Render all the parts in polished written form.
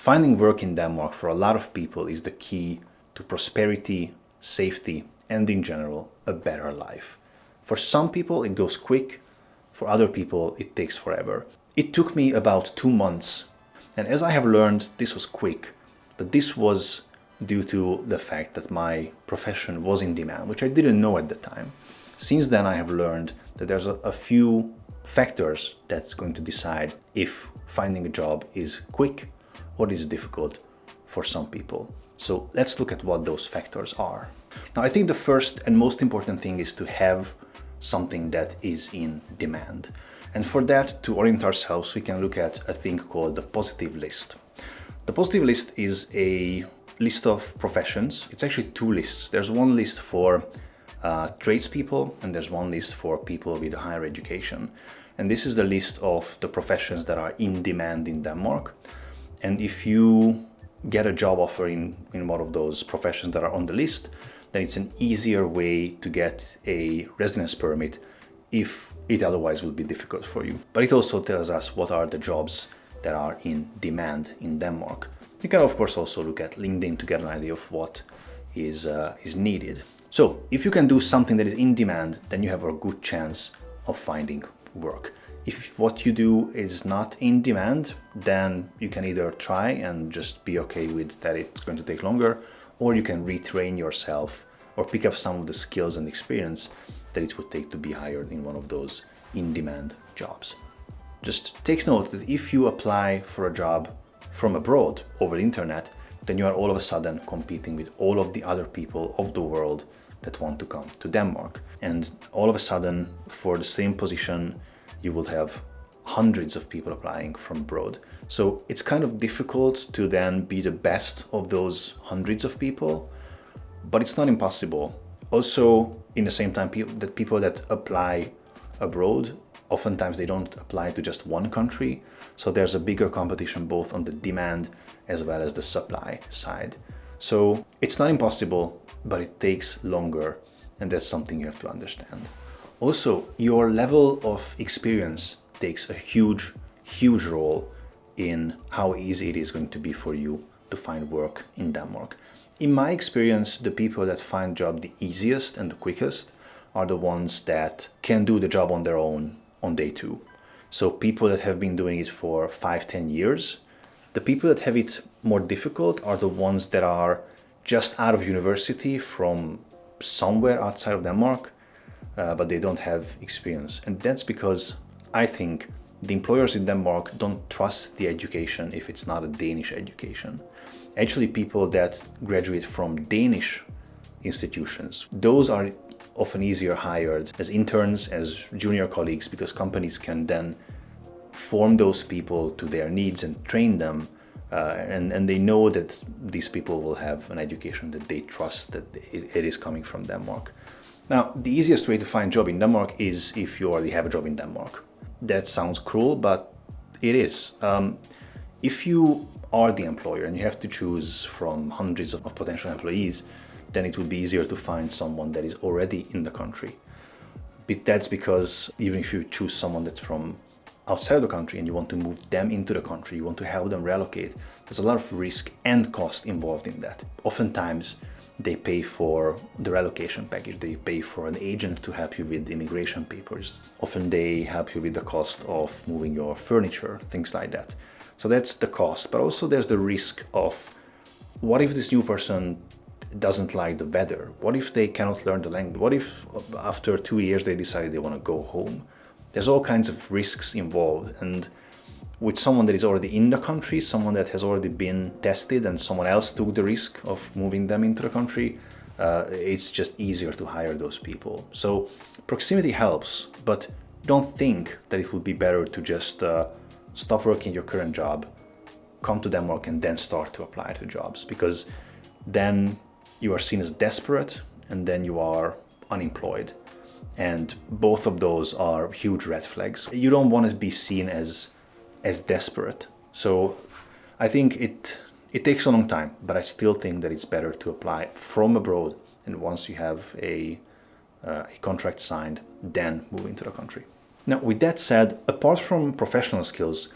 Finding work in Denmark for a lot of people is the key to prosperity, safety, and in general, a better life. For some people, it goes quick. For other people, it takes forever. It took me about 2 months. And as I have learned, this was quick. But this was due to the fact that my profession was in demand, which I didn't know at the time. Since then, I have learned that there's a few factors that's going to decide if finding a job is quick or is difficult for some people. So let's look at what those factors are. Now, I think the first and most important thing is to have something that is in demand. And for that, to orient ourselves, we can look at a thing called the positive list. The positive list is a list of professions. It's actually two lists. There's one list for tradespeople, and there's one list for people with higher education. And this is the list of the professions that are in demand in Denmark. And if you get a job offer in one of those professions that are on the list, then it's an easier way to get a residence permit if it otherwise would be difficult for you. But it also tells us what are the jobs that are in demand in Denmark. You can of course also look at LinkedIn to get an idea of what is needed. So if you can do something that is in demand, then you have a good chance of finding work. If what you do is not in demand, then you can either try and just be okay with that it's going to take longer, or you can retrain yourself or pick up some of the skills and experience that it would take to be hired in one of those in-demand jobs. Just take note that if you apply for a job from abroad over the internet, then you are all of a sudden competing with all of the other people of the world that want to come to Denmark. And all of a sudden, for the same position, you will have hundreds of people applying from abroad. So it's kind of difficult to then be the best of those hundreds of people, but it's not impossible. Also, in the same time, people that apply abroad, oftentimes they don't apply to just one country. So there's a bigger competition both on the demand as well as the supply side. So it's not impossible, but it takes longer, and that's something you have to understand. Also, your level of experience takes a huge role in how easy it is going to be for you to find work in Denmark. In my experience, the people that find job the easiest and the quickest are the ones that can do the job on their own on day two. So people that have been doing it for 5-10 years. The people that have it more difficult are the ones that are just out of university from somewhere outside of Denmark, but they don't have experience. And that's because I think the employers in Denmark don't trust the education if it's not a Danish education. Actually, people that graduate from Danish institutions, those are often easier hired as interns, as junior colleagues, because companies can then form those people to their needs and train them. And they know that these people will have an education that they trust that it is coming from Denmark. Now, the easiest way to find a job in Denmark is if you already have a job in Denmark. That sounds cruel, but it is. If you are the employer and you have to choose from hundreds of potential employees, then it would be easier to find someone that is already in the country. But that's because even if you choose someone that's from outside the country and you want to move them into the country, you want to help them relocate, there's a lot of risk and cost involved in that. Oftentimes, they pay for the relocation package. They pay for an agent to help you with the immigration papers. Often they help you with the cost of moving your furniture, things like that. So that's the cost. But also there's the risk of what if this new person doesn't like the weather? What if they cannot learn the language? What if after 2 years they decide they want to go home? There's all kinds of risks involved. And with someone that is already in the country, someone that has already been tested and someone else took the risk of moving them into the country, it's just easier to hire those people. So proximity helps, but don't think that it would be better to just stop working your current job, come to Denmark and then start to apply to jobs, because then you are seen as desperate and then you are unemployed. And both of those are huge red flags. You don't want to be seen as desperate. So I think it takes a long time, but I still think that it's better to apply from abroad, and once you have a contract signed, then move into the country. Now, with that said, apart from professional skills,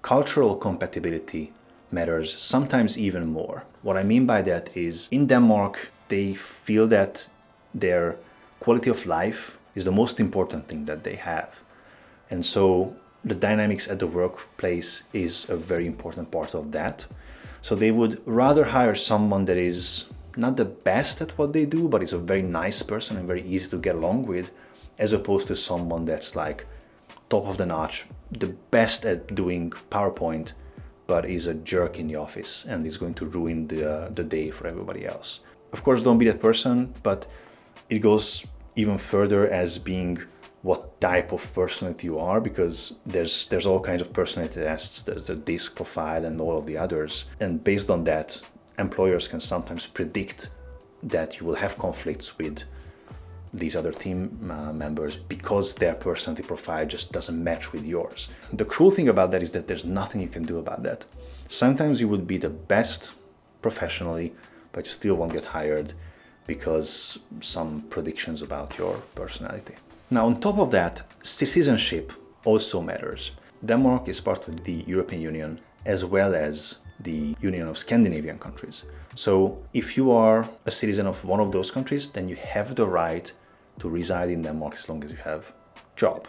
cultural compatibility matters, sometimes even more. What I mean by that is in Denmark, they feel that their quality of life is the most important thing that they have. And so the dynamics at the workplace is a very important part of that. So they would rather hire someone that is not the best at what they do, but is a very nice person and very easy to get along with, as opposed to someone that's like top of the notch, the best at doing PowerPoint, but is a jerk in the office and is going to ruin the day for everybody else. Of course, don't be that person, but it goes even further as being what type of personality you are, because there's all kinds of personality tests. There's the DISC profile and all of the others. And based on that, employers can sometimes predict that you will have conflicts with these other team members because their personality profile just doesn't match with yours. The cruel thing about that is that there's nothing you can do about that. Sometimes you would be the best professionally, but you still won't get hired because some predictions about your personality. Now, on top of that, citizenship also matters. Denmark is part of the European Union as well as the Union of Scandinavian countries. So if you are a citizen of one of those countries, then you have the right to reside in Denmark as long as you have a job.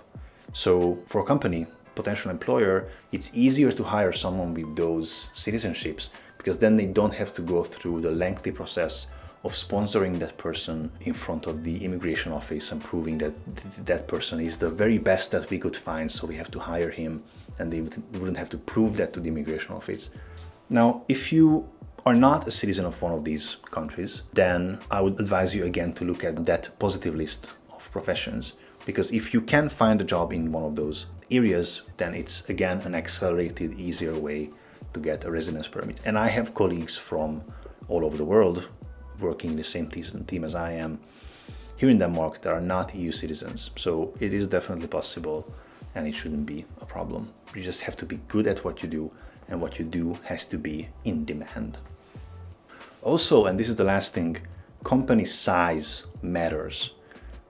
So for a company, potential employer, it's easier to hire someone with those citizenships because then they don't have to go through the lengthy process of sponsoring that person in front of the immigration office and proving that that person is the very best that we could find, so we have to hire him, and they wouldn't have to prove that to the immigration office. Now, if you are not a citizen of one of these countries, then I would advise you again to look at that positive list of professions, because if you can find a job in one of those areas, then it's again an accelerated, easier way to get a residence permit. And I have colleagues from all over the world working in the same team as I am here in Denmark that are not EU citizens. So it is definitely possible and it shouldn't be a problem. You just have to be good at what you do, and what you do has to be in demand. Also, and this is the last thing, company size matters.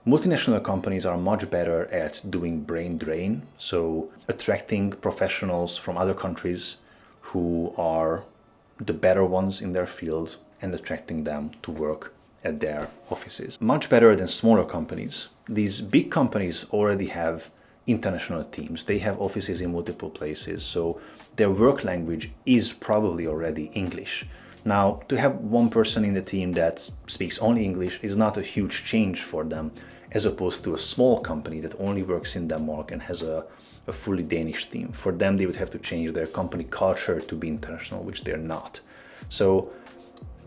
Multinational companies are much better at doing brain drain, so attracting professionals from other countries who are the better ones in their field and attracting them to work at their offices. Much better than smaller companies. These big companies already have international teams. They have offices in multiple places, so their work language is probably already English. Now, to have one person in the team that speaks only English is not a huge change for them, as opposed to a small company that only works in Denmark and has a fully Danish team. For them, they would have to change their company culture to be international, which they're not. So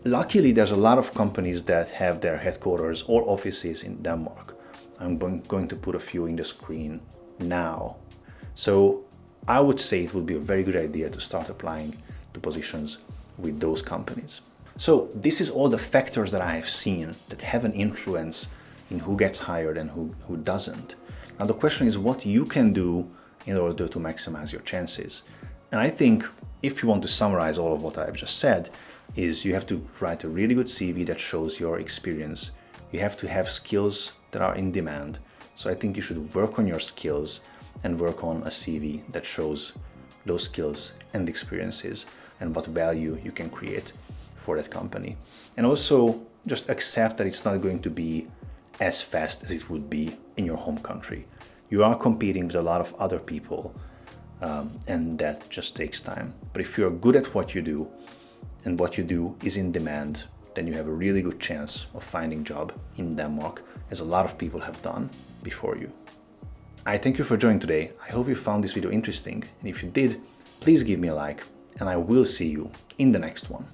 luckily, there's a lot of companies that have their headquarters or offices in Denmark. I'm going to put a few in the screen now. So I would say it would be a very good idea to start applying to positions with those companies. So this is all the factors that I have seen that have an influence in who gets hired and who doesn't. Now the question is what you can do in order to maximize your chances. And I think if you want to summarize all of what I've just said, is you have to write a really good CV that shows your experience. You have to have skills that are in demand. So I think you should work on your skills and work on a CV that shows those skills and experiences and what value you can create for that company. And also just accept that it's not going to be as fast as it would be in your home country. You are competing with a lot of other people, and that just takes time. But if you're good at what you do and what you do is in demand, then you have a really good chance of finding a job in Denmark, as a lot of people have done before you. I thank you for joining today. I hope you found this video interesting, and if you did, please give me a like, and I will see you in the next one.